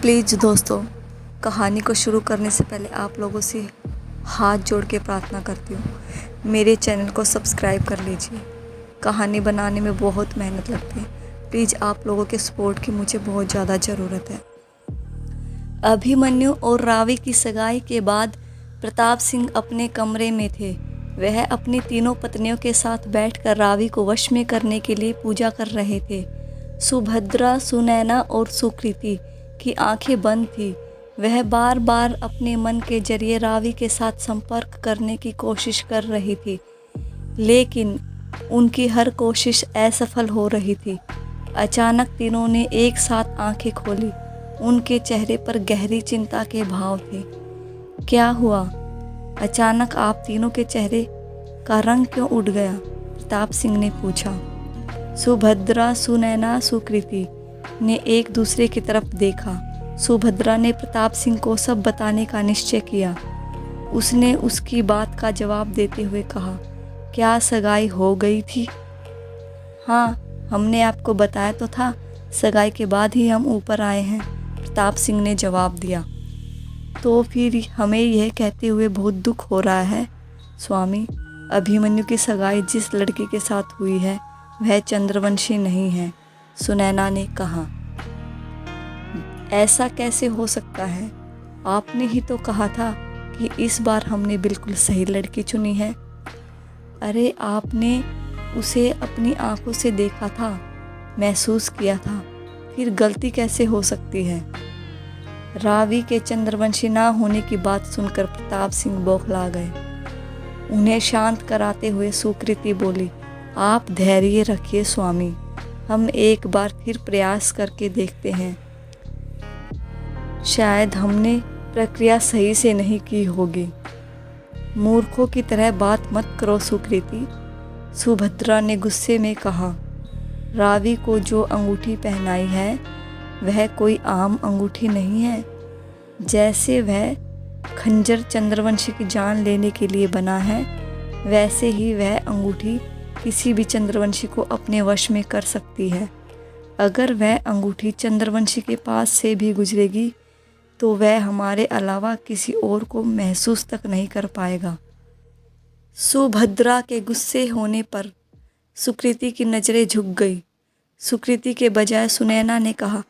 Please दोस्तों, कहानी को शुरू करने से पहले आप लोगों से हाथ जोड़ के प्रार्थना करती हूँ, मेरे चैनल को सब्सक्राइब कर लीजिए। कहानी बनाने में बहुत मेहनत लगती है। प्लीज़ आप लोगों के सपोर्ट की मुझे बहुत ज़्यादा ज़रूरत है। अभिमन्यु और रावी की सगाई के बाद प्रताप सिंह अपने कमरे में थे। वह अपनी तीनों पत्नियों के साथ बैठकर रावी को वश में करने के लिए पूजा कर रहे थे। सुभद्रा, सुनैना और सुकृति की आंखें बंद थी। वह बार बार अपने मन के जरिए रावी के साथ संपर्क करने की कोशिश कर रही थी, लेकिन उनकी हर कोशिश असफल हो रही थी। अचानक तीनों ने एक साथ आंखें खोली। उनके चेहरे पर गहरी चिंता के भाव थे। क्या हुआ? अचानक आप तीनों के चेहरे का रंग क्यों उड़ गया? प्रताप सिंह ने पूछा। सुभद्रा, सुनैना, सुकृति ने एक दूसरे की तरफ देखा। सुभद्रा ने प्रताप सिंह को सब बताने का निश्चय किया। उसने उसकी बात का जवाब देते हुए कहा, क्या सगाई हो गई थी? हाँ, हमने आपको बताया तो था। सगाई के बाद ही हम ऊपर आए हैं, प्रताप सिंह ने जवाब दिया। तो फिर हमें यह कहते हुए बहुत दुख हो रहा है स्वामी, अभिमन्यु की सगाई जिस लड़के के साथ हुई है वह चंद्रवंशी नहीं है, सुनैना ने कहा। ऐसा कैसे हो सकता है? आपने ही तो कहा था कि इस बार हमने बिल्कुल सही लड़की चुनी है। अरे आपने उसे अपनी आंखों से देखा था, महसूस किया था, फिर गलती कैसे हो सकती है? रावी के चंद्रवंशी ना होने की बात सुनकर प्रताप सिंह बौखला गए। उन्हें शांत कराते हुए सुकृति बोली, आप धैर्य रखिए स्वामी, हम एक बार फिर प्रयास करके देखते हैं। शायद हमने प्रक्रिया सही से नहीं की होगी। मूर्खों की तरह बात मत करो सुकृति, सुभद्रा ने गुस्से में कहा। रावी को जो अंगूठी पहनाई है वह कोई आम अंगूठी नहीं है। जैसे वह खंजर चंद्रवंशी की जान लेने के लिए बना है, वैसे ही वह अंगूठी किसी भी चंद्रवंशी को अपने वश में कर सकती है। अगर वह अंगूठी चंद्रवंशी के पास से भी गुजरेगी तो वह हमारे अलावा किसी और को महसूस तक नहीं कर पाएगा। सुभद्रा के गुस्से होने पर सुकृति की नज़रें झुक गई। सुकृति के बजाय सुनैना ने कहा,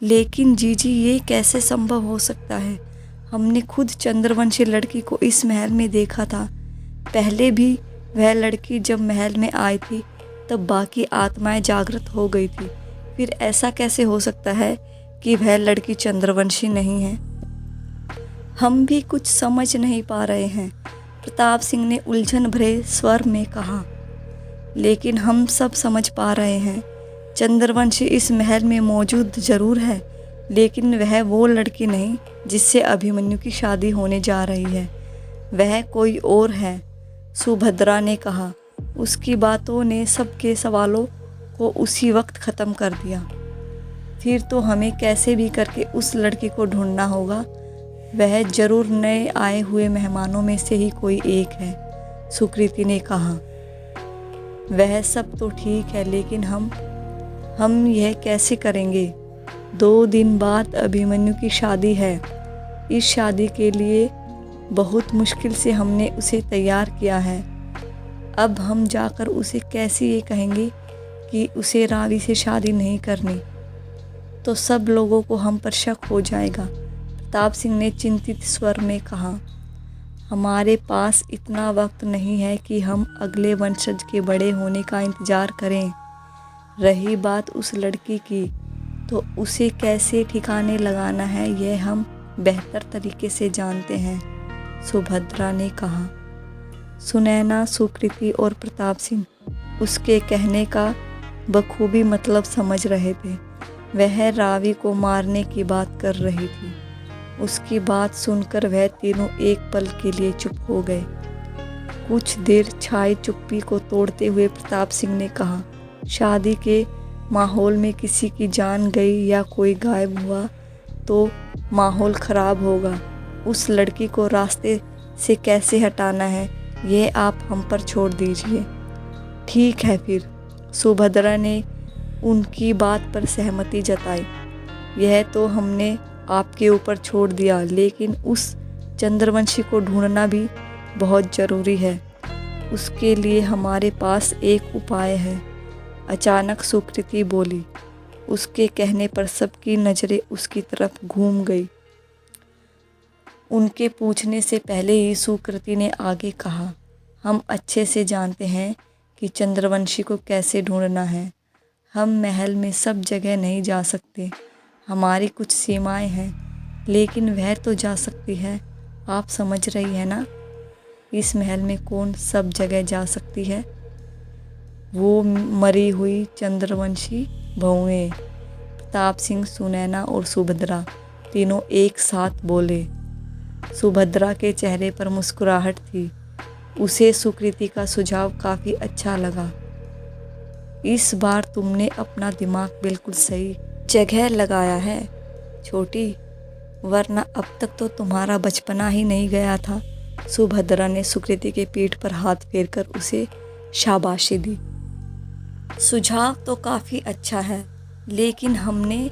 लेकिन जीजी ये कैसे संभव हो सकता है? हमने खुद चंद्रवंशी लड़की को इस महल में देखा था। पहले भी वह लड़की जब महल में आई थी तब बाकी आत्माएं जागृत हो गई थी। फिर ऐसा कैसे हो सकता है कि वह लड़की चंद्रवंशी नहीं है? हम भी कुछ समझ नहीं पा रहे हैं, प्रताप सिंह ने उलझन भरे स्वर में कहा। लेकिन हम सब समझ पा रहे हैं, चंद्रवंशी इस महल में मौजूद जरूर है, लेकिन वह वो लड़की नहीं जिससे अभिमन्यु की शादी होने जा रही है। वह कोई और है, सुभद्रा ने कहा। उसकी बातों ने सबके सवालों को उसी वक्त ख़त्म कर दिया। फिर तो हमें कैसे भी करके उस लड़की को ढूंढना होगा। वह जरूर नए आए हुए मेहमानों में से ही कोई एक है, सुकृति ने कहा। वह सब तो ठीक है, लेकिन हम यह कैसे करेंगे? 2 दिन बाद अभिमन्यु की शादी है। इस शादी के लिए बहुत मुश्किल से हमने उसे तैयार किया है। अब हम जाकर उसे कैसे ये कहेंगे कि उसे रावी से शादी नहीं करनी? तो सब लोगों को हम पर शक हो जाएगा, प्रताप सिंह ने चिंतित स्वर में कहा। हमारे पास इतना वक्त नहीं है कि हम अगले वंशज के बड़े होने का इंतज़ार करें। रही बात उस लड़की की, तो उसे कैसे ठिकाने लगाना है यह हम बेहतर तरीके से जानते हैं, सुभद्रा ने कहा। सुनैना, सुकृति और प्रताप सिंह उसके कहने का बखूबी मतलब समझ रहे थे। वह रावी को मारने की बात कर रही थी। उसकी बात सुनकर वह तीनों एक पल के लिए चुप हो गए। कुछ देर छाई चुप्पी को तोड़ते हुए प्रताप सिंह ने कहा, शादी के माहौल में किसी की जान गई या कोई गायब हुआ तो माहौल ख़राब होगा। उस लड़की को रास्ते से कैसे हटाना है यह आप हम पर छोड़ दीजिए। ठीक है फिर, सुभद्रा ने उनकी बात पर सहमति जताई। यह तो हमने आपके ऊपर छोड़ दिया, लेकिन उस चंद्रवंशी को ढूंढना भी बहुत ज़रूरी है। उसके लिए हमारे पास एक उपाय है, अचानक सुकृति बोली। उसके कहने पर सबकी नज़रें उसकी तरफ घूम गई। उनके पूछने से पहले ही सुकृति ने आगे कहा, हम अच्छे से जानते हैं कि चंद्रवंशी को कैसे ढूंढना है। हम महल में सब जगह नहीं जा सकते, हमारी कुछ सीमाएं हैं, लेकिन वह तो जा सकती है। आप समझ रही है ना? इस महल में कौन सब जगह जा सकती है? वो मरी हुई चंद्रवंशी बहुएं। प्रताप सिंह, सुनैना और सुभद्रा तीनों एक साथ बोले। सुभद्रा के चेहरे पर मुस्कुराहट थी। उसे सुकृति का सुझाव काफ़ी अच्छा लगा। इस बार तुमने अपना दिमाग बिल्कुल सही जगह लगाया है छोटी, वरना अब तक तो तुम्हारा बचपना ही नहीं गया था। सुभद्रा ने सुकृति के पीठ पर हाथ फेरकर उसे शाबाशी दी। सुझाव तो काफ़ी अच्छा है, लेकिन हमने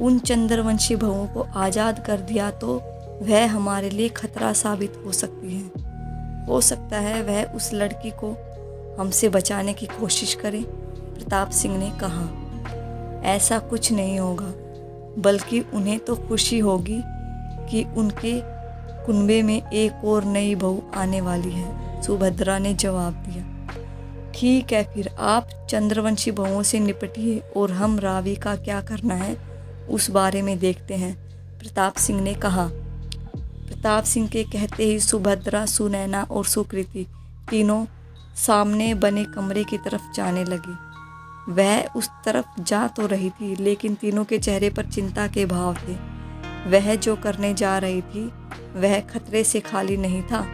उन चंद्रवंशी बहुओं को आज़ाद कर दिया तो वह हमारे लिए खतरा साबित हो सकती है। हो सकता है वह उस लड़की को हमसे बचाने की कोशिश करे। प्रताप सिंह ने कहा, ऐसा कुछ नहीं होगा, बल्कि उन्हें तो खुशी होगी कि उनके कुनबे में एक और नई बहू आने वाली है। सुभद्रा ने जवाब दिया। ठीक है, फिर आप चंद्रवंशी बहुओं से निपटिए और हम रावी का क्या करना है उस बारे में देखते हैं, प्रताप सिंह ने कहा। प्रताप सिंह के कहते ही सुभद्रा, सुनैना और सुकृति तीनों सामने बने कमरे की तरफ जाने लगी। वह उस तरफ जा तो रही थी, लेकिन तीनों के चेहरे पर चिंता के भाव थे। वह जो करने जा रही थी वह खतरे से खाली नहीं था।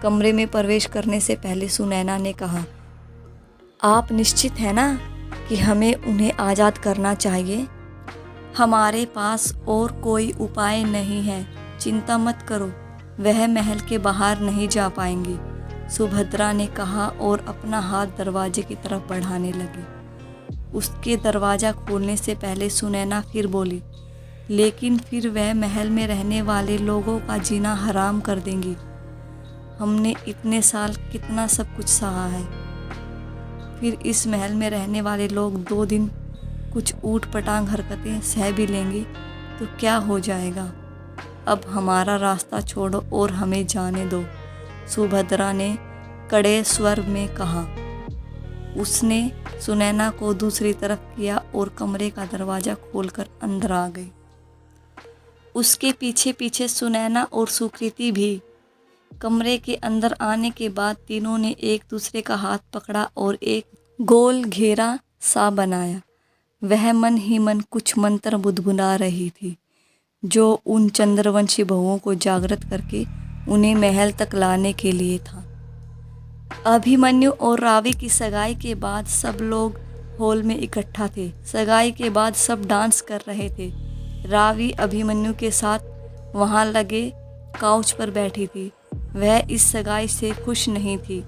कमरे में प्रवेश करने से पहले सुनैना ने कहा, आप निश्चित हैं ना कि हमें उन्हें आज़ाद करना चाहिए? हमारे पास और कोई उपाय नहीं है, चिंता मत करो, वह महल के बाहर नहीं जा पाएंगी, सुभद्रा ने कहा और अपना हाथ दरवाजे की तरफ बढ़ाने लगी। उसके दरवाज़ा खोलने से पहले सुनैना फिर बोली, लेकिन फिर वह महल में रहने वाले लोगों का जीना हराम कर देंगी। हमने इतने साल कितना सब कुछ सहा है, फिर इस महल में रहने वाले लोग 2 दिन कुछ ऊट पटांग हरकतें सह भी लेंगे तो क्या हो जाएगा। अब हमारा रास्ता छोड़ो और हमें जाने दो, सुभद्रा ने कड़े स्वर में कहा। उसने सुनैना को दूसरी तरफ किया और कमरे का दरवाज़ा खोलकर अंदर आ गई। उसके पीछे पीछे सुनैना और सुकृति भी। कमरे के अंदर आने के बाद तीनों ने एक दूसरे का हाथ पकड़ा और एक गोल घेरा सा बनाया। वह मन ही मन कुछ मंत्र बुदबुदा रही थी, जो उन चंद्रवंशी बहुओं को जागृत करके उन्हें महल तक लाने के लिए था। अभिमन्यु और रावी की सगाई के बाद सब लोग हॉल में इकट्ठा थे। सगाई के बाद सब डांस कर रहे थे। रावी अभिमन्यु के साथ वहां लगे काउच पर बैठी थी। वह इस सगाई से खुश नहीं थी।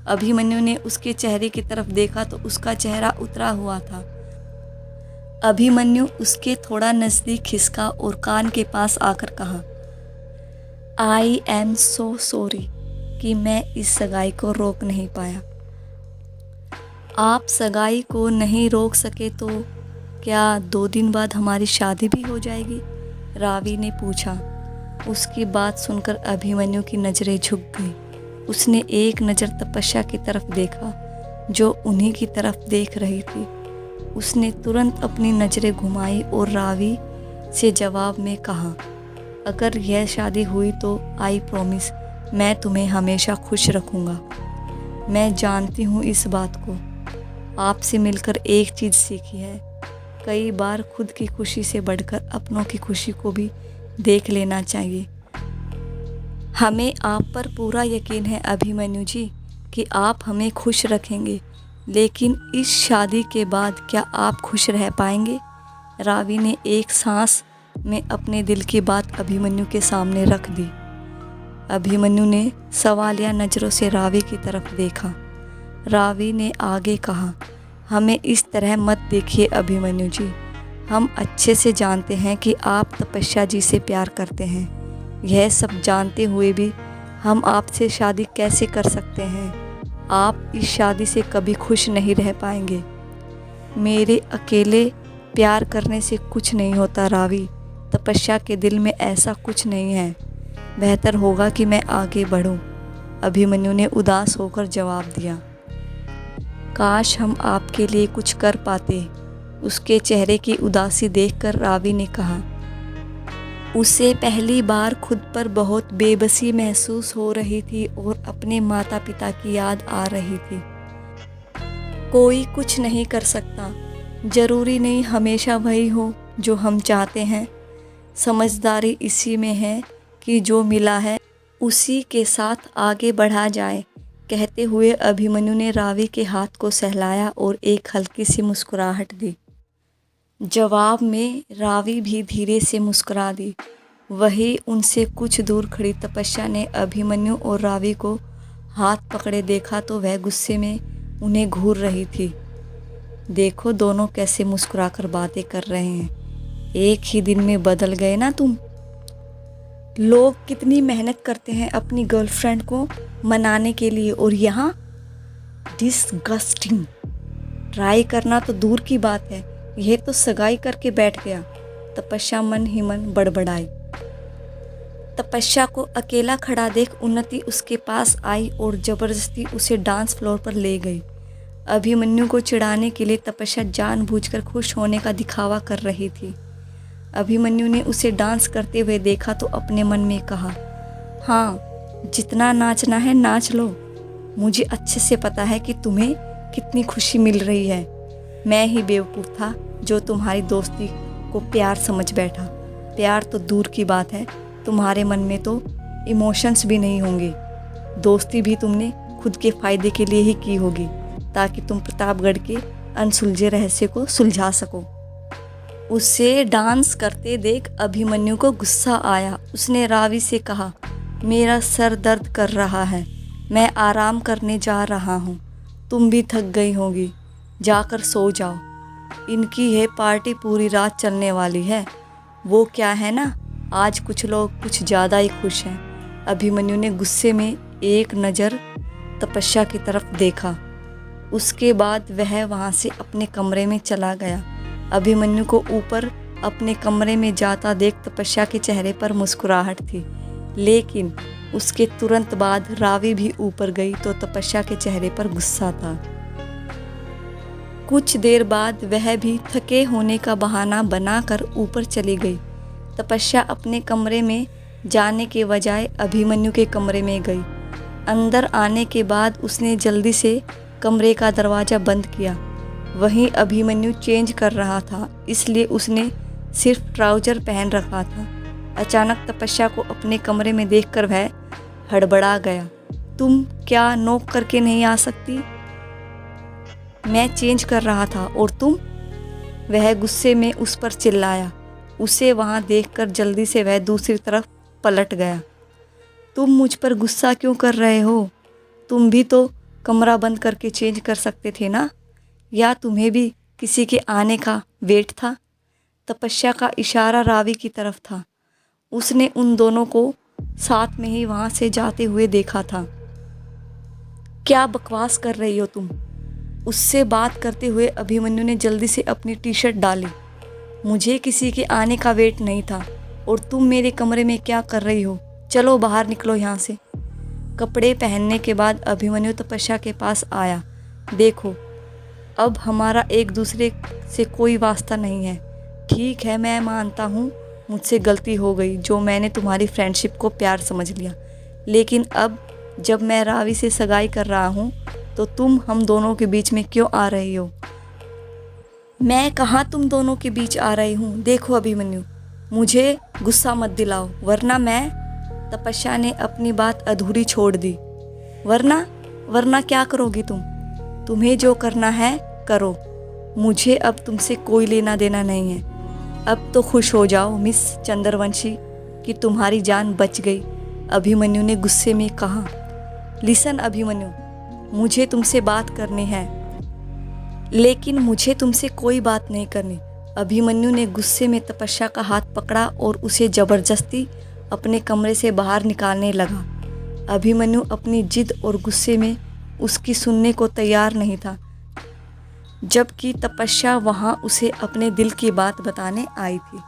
अभिमन्यु ने उसके चेहरे की तरफ देखा तो उसका चेहरा उतरा हुआ था। अभिमन्यु उसके थोड़ा नज़दीक खिसका और कान के पास आकर कहा, आई एम सो सॉरी कि मैं इस सगाई को रोक नहीं पाया। आप सगाई को नहीं रोक सके तो क्या 2 दिन बाद हमारी शादी भी हो जाएगी? रावी ने पूछा। उसकी बात सुनकर अभिमन्यु की नज़रें झुक गई। उसने एक नज़र तपस्या की तरफ देखा जो उन्हीं की तरफ देख रही थी। उसने तुरंत अपनी नज़रें घुमाई और रावी से जवाब में कहा, अगर यह शादी हुई तो आई प्रॉमिस मैं तुम्हें हमेशा खुश रखूँगा। मैं जानती हूँ इस बात को। आपसे मिलकर एक चीज़ सीखी है, कई बार खुद की खुशी से बढ़कर अपनों की खुशी को भी देख लेना चाहिए। हमें आप पर पूरा यकीन है अभिमन्यु जी कि आप हमें खुश रखेंगे, लेकिन इस शादी के बाद क्या आप खुश रह पाएंगे? रावी ने एक सांस में अपने दिल की बात अभिमन्यु के सामने रख दी। अभिमन्यु ने सवालिया नज़रों से रावी की तरफ देखा। रावी ने आगे कहा, हमें इस तरह मत देखिए अभिमन्यु जी, हम अच्छे से जानते हैं कि आप तपस्या जी से प्यार करते हैं। यह सब जानते हुए भी हम आपसे शादी कैसे कर सकते हैं? आप इस शादी से कभी खुश नहीं रह पाएंगे। मेरे अकेले प्यार करने से कुछ नहीं होता रावी। तपस्या के दिल में ऐसा कुछ नहीं है। बेहतर होगा कि मैं आगे बढ़ूं। अभिमन्यु ने उदास होकर जवाब दिया। काश हम आपके लिए कुछ कर पाते। उसके चेहरे की उदासी देखकर रावी ने कहा। उसे पहली बार खुद पर बहुत बेबसी महसूस हो रही थी और अपने माता पिता की याद आ रही थी। कोई कुछ नहीं कर सकता। जरूरी नहीं हमेशा वही हो जो हम चाहते हैं। समझदारी इसी में है कि जो मिला है उसी के साथ आगे बढ़ा जाए। कहते हुए अभिमन्यु ने रावी के हाथ को सहलाया और एक हल्की सी मुस्कुराहट दी। जवाब में रावी भी धीरे से मुस्कुरा दी। वही उनसे कुछ दूर खड़ी तपस्या ने अभिमन्यु और रावी को हाथ पकड़े देखा तो वह गुस्से में उन्हें घूर रही थी। देखो दोनों कैसे मुस्कुराकर बातें कर रहे हैं। एक ही दिन में बदल गए ना तुम। लोग कितनी मेहनत करते हैं अपनी गर्लफ्रेंड को मनाने के लिए और यहाँ डिसगस्टिंग। ट्राई करना तो दूर की बात है, यह तो सगाई करके बैठ गया। तपस्या मन ही मन बड़बड़ाई। तपस्या को अकेला खड़ा देख उन्नति उसके पास आई और जबरदस्ती उसे डांस फ्लोर पर ले गई। अभिमन्यु को चिढ़ाने के लिए तपस्या जानबूझकर खुश होने का दिखावा कर रही थी। अभिमन्यु ने उसे डांस करते हुए देखा तो अपने मन में कहा, हाँ जितना नाचना है नाच लो। मुझे अच्छे से पता है कि तुम्हें कितनी खुशी मिल रही है। मैं ही बेवकूफ़ था जो तुम्हारी दोस्ती को प्यार समझ बैठा। प्यार तो दूर की बात है, तुम्हारे मन में तो इमोशंस भी नहीं होंगे। दोस्ती भी तुमने खुद के फ़ायदे के लिए ही की होगी ताकि तुम प्रतापगढ़ के अनसुलझे रहस्य को सुलझा सको। उसे डांस करते देख अभिमन्यु को गुस्सा आया। उसने रावी से कहा, मेरा सर दर्द कर रहा है, मैं आराम करने जा रहा हूँ। तुम भी थक गई होगी, जाकर सो जाओ। इनकी यह पार्टी पूरी रात चलने वाली है। वो क्या है ना, आज कुछ लोग कुछ ज़्यादा ही खुश हैं। अभिमन्यु ने गुस्से में एक नज़र तपस्या की तरफ देखा। उसके बाद वह वहाँ से अपने कमरे में चला गया। अभिमन्यु को ऊपर अपने कमरे में जाता देख तपस्या के चेहरे पर मुस्कुराहट थी, लेकिन उसके तुरंत बाद रावी भी ऊपर गई तो तपस्या के चेहरे पर गुस्सा था। कुछ देर बाद वह भी थके होने का बहाना बनाकर ऊपर चली गई। तपस्या अपने कमरे में जाने के बजाय अभिमन्यु के कमरे में गई। अंदर आने के बाद उसने जल्दी से कमरे का दरवाज़ा बंद किया। वहीं अभिमन्यु चेंज कर रहा था, इसलिए उसने सिर्फ ट्राउज़र पहन रखा था। अचानक तपस्या को अपने कमरे में देखकर वह हड़बड़ा गया। तुम क्या नॉक करके नहीं आ सकती? मैं चेंज कर रहा था और तुम? वह गुस्से में उस पर चिल्लाया। उसे वहाँ देखकर जल्दी से वह दूसरी तरफ पलट गया। तुम मुझ पर गुस्सा क्यों कर रहे हो? तुम भी तो कमरा बंद करके चेंज कर सकते थे ना? या तुम्हें भी किसी के आने का वेट था? तपस्या का इशारा रावी की तरफ था। उसने उन दोनों को साथ में ही वहाँ से जाते हुए देखा था। क्या बकवास कर रही हो तुम? उससे बात करते हुए अभिमन्यु ने जल्दी से अपनी टी शर्ट डाली। मुझे किसी के आने का वेट नहीं था और तुम मेरे कमरे में क्या कर रही हो? चलो बाहर निकलो यहाँ से। कपड़े पहनने के बाद अभिमन्यु तपस्या के पास आया। देखो, अब हमारा एक दूसरे से कोई वास्ता नहीं है। ठीक है, मैं मानता हूँ मुझसे गलती हो गई जो मैंने तुम्हारी फ्रेंडशिप को प्यार समझ लिया, लेकिन अब जब मैं रावी से सगाई कर रहा हूँ तो तुम हम दोनों के बीच में क्यों आ रही हो? मैं कहाँ तुम दोनों के बीच आ रही हूँ? देखो अभिमन्यु, मुझे गुस्सा मत दिलाओ वरना मैं। तपस्या ने अपनी बात अधूरी छोड़ दी। वरना क्या करोगी तुम? तुम्हें जो करना है करो, मुझे अब तुमसे कोई लेना देना नहीं है। अब तो खुश हो जाओ मिस चंद्रवंशी कि तुम्हारी जान बच गई। अभिमन्यु ने गुस्से में कहा। लिसन अभिमन्यु, मुझे तुमसे बात करनी है, लेकिन मुझे तुमसे कोई बात नहीं करनी। अभिमन्यु ने गुस्से में तपस्या का हाथ पकड़ा और उसे जबरदस्ती अपने कमरे से बाहर निकालने लगा। अभिमन्यु अपनी जिद और गुस्से में उसकी सुनने को तैयार नहीं था, जबकि तपस्या वहाँ उसे अपने दिल की बात बताने आई थी।